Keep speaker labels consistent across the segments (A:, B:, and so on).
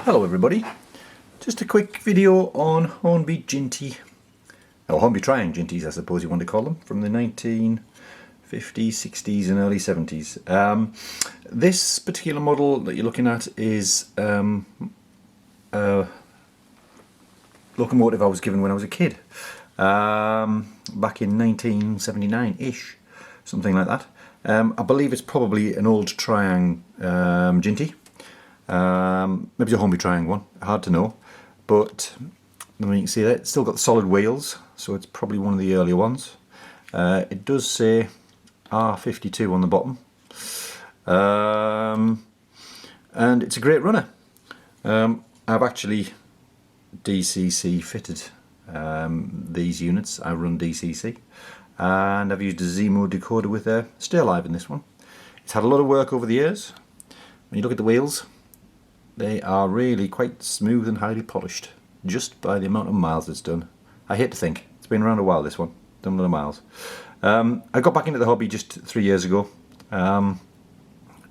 A: Hello everybody, just a quick video on Hornby Ginty, or Hornby TriAng Jintys I suppose you want to call them, from the 1950s, 60s and early 70s. This particular model that you're looking at is a locomotive I was given when I was a kid, back in 1979-ish, something like that. I believe it's probably an old TriAng Jinty. Maybe it's a Hornby TriAng one, hard to know, but I mean, you can see that it's still got the solid wheels, so it's probably one of the earlier ones. It does say R52 on the bottom, and it's a great runner. I've actually DCC fitted these units. I run DCC, and I've used a Zimo decoder with there. Still alive in this one. It's had a lot of work over the years. When you look at the wheels, they are really quite smooth and highly polished, just by the amount of miles it's done. I hate to think, it's been around a while, this one, done a lot of miles. I got back into the hobby just 3 years ago,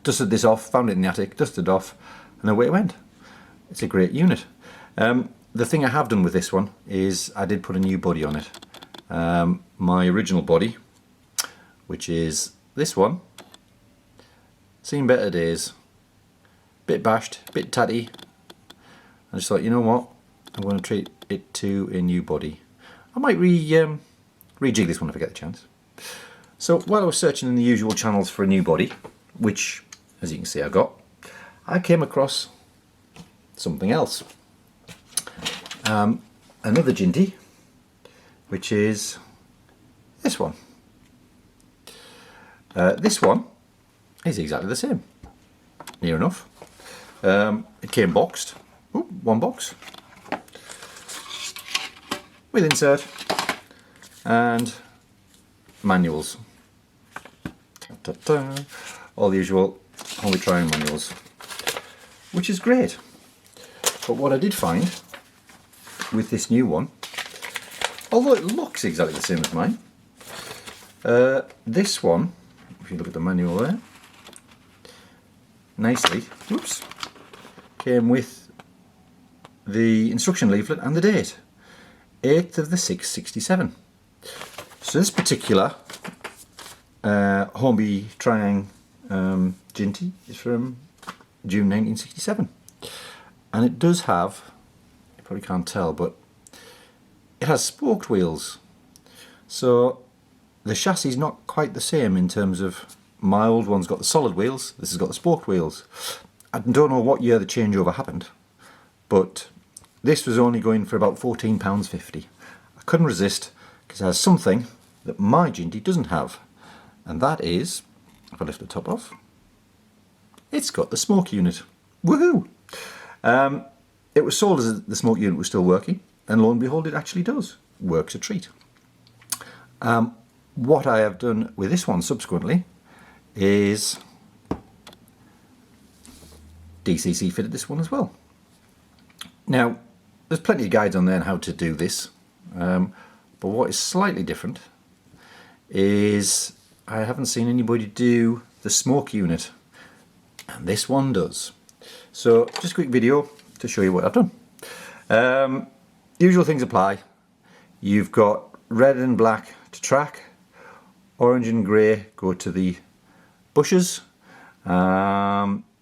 A: dusted this off, found it in the attic, dusted it off, and away it went. It's a great unit. The thing I have done with this one is I did put a new body on it. My original body, which is this one, seen better days. Bit bashed, bit tatty. I just thought, you know what, I'm going to treat it to a new body. I might rejig this one if I get the chance. So while I was searching in the usual channels for a new body, which as you can see I got, I came across something else. Another Ginty, which is this one. This one is exactly the same, near enough. It came boxed, one box, with insert and manuals. All the usual Hornby TriAng manuals, which is great. But what I did find with this new one, although it looks exactly the same as mine, this one, if you look at the manual there, nicely, whoops, came with the instruction leaflet and the date, 8th of the 6th, 67. So this particular Hornby TriAng Jinty is from June 1967, and it does have, you probably can't tell, but it has spoked wheels. So the chassis is not quite the same in terms of, my old one's got the solid wheels, this has got the spoked wheels. I don't know what year the changeover happened, but this was only going for about £14.50. I couldn't resist, because it has something that my Ginty doesn't have, and that is, if I lift the top off, it's got the smoke unit. Woohoo! It was sold as the smoke unit was still working, and lo and behold it actually does. Works a treat. What I have done with this one subsequently is DCC fitted this one as well. Now there's plenty of guides on there on how to do this, but what is slightly different is I haven't seen anybody do the smoke unit, and this one does. So just a quick video to show you what I've done. Usual things apply. You've got red and black to track, orange and grey go to the bushes.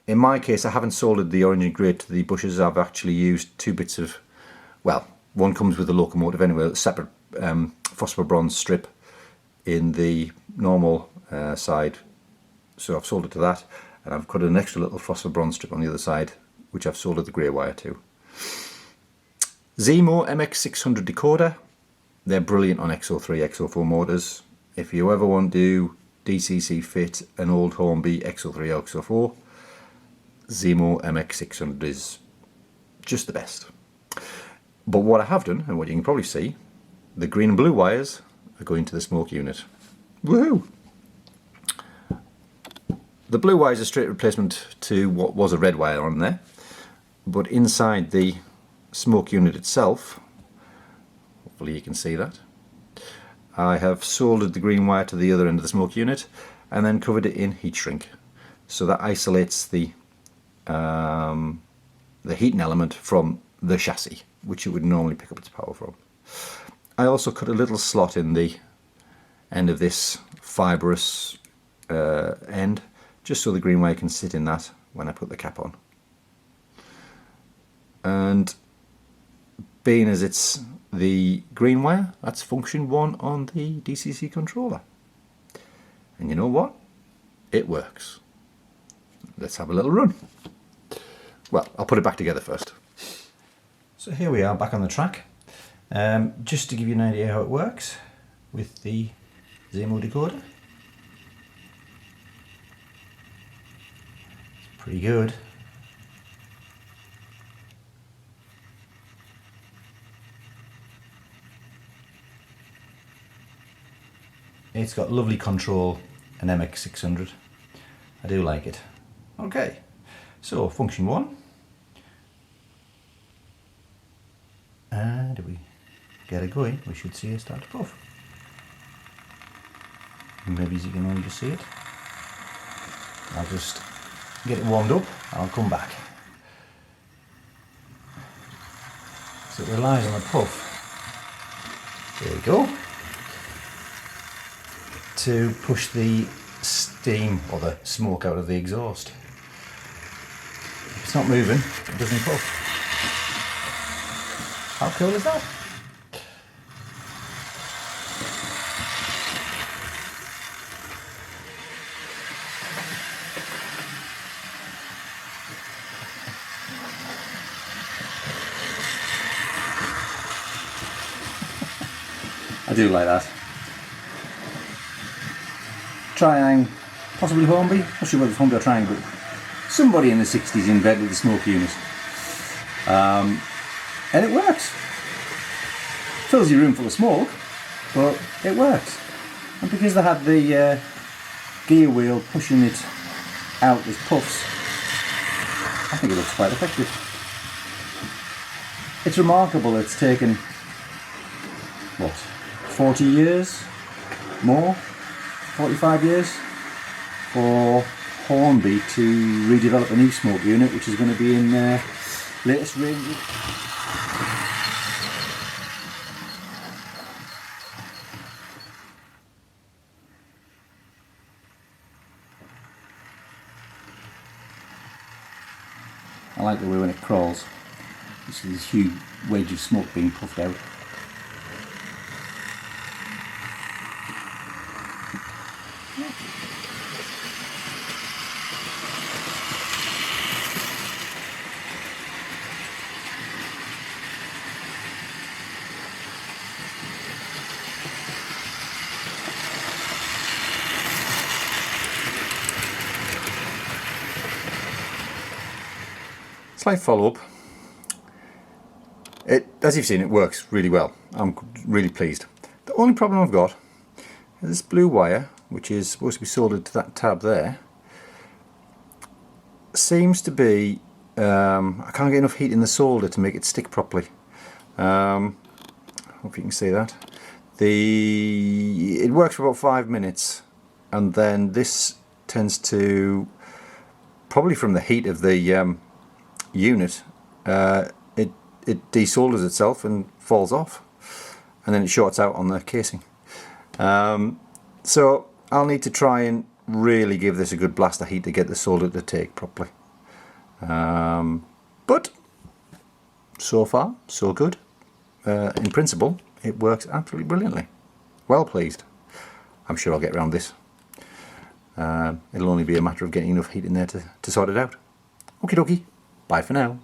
A: In my case, I haven't soldered the orange and grey to the bushes. I've actually used two bits of, well, one comes with the locomotive anyway, a separate phosphor bronze strip in the normal side. So I've soldered to that, and I've got an extra little phosphor bronze strip on the other side, which I've soldered the grey wire to. Zimo MX600 decoder. They're brilliant on XO3, XO4 motors. If you ever want to DCC fit an old Hornby XO3, XO4, Zimo MX600 is just the best. But what I have done, and what you can probably see, the green and blue wires are going to the smoke unit. Woohoo! The blue wire is a straight replacement to what was a red wire on there, but inside the smoke unit itself, hopefully you can see that, I have soldered the green wire to the other end of the smoke unit and then covered it in heat shrink, so that isolates the the heating element from the chassis, which it would normally pick up its power from. I also cut a little slot in the end of this fibrous end, just so the green wire can sit in that when I put the cap on. And being as it's the green wire, that's function 1 on the DCC controller. And you know what? It works. Let's have a little run. Well, I'll put it back together first. So here we are back on the track. Just to give you an idea how it works with the Zimo decoder. It's pretty good. It's got lovely control, an MX600. I do like it. Okay, so function 1. And if we get it going, we should see it start to puff. Maybe you can only just see it. I'll just get it warmed up and I'll come back. So it relies on the puff. There we go. To push the steam or the smoke out of the exhaust. If it's not moving, it doesn't puff. How cool is that? I do like that. TriAng, possibly Hornby, not sure whether it's Hornby or TriAng, but somebody in the 60s invented the smoke unit. And it works. Fills your room full of smoke, but it works. And because they had the gear wheel pushing it out as puffs, I think it looks quite effective. It's remarkable it's taken, what, 40 years? More? 45 years for Hornby to redevelop a new smoke unit, which is going to be in their latest range. I like the way when it crawls, you see this huge wedge of smoke being puffed out. Slight follow-up. As you've seen, it works really well. I'm really pleased. The only problem I've got is this blue wire, which is supposed to be soldered to that tab there, seems to be, I can't get enough heat in the solder to make it stick properly. Hope you can see that. It works for about 5 minutes, and then this tends to, probably from the heat of the unit, it desolders itself and falls off, and then it shorts out on the casing. So I'll need to try and really give this a good blast of heat to get the solder to take properly. But so far so good. In principle it works absolutely brilliantly. Well pleased. I'm sure I'll get around this. It'll only be a matter of getting enough heat in there to sort it out. Okie dokie. Bye for now.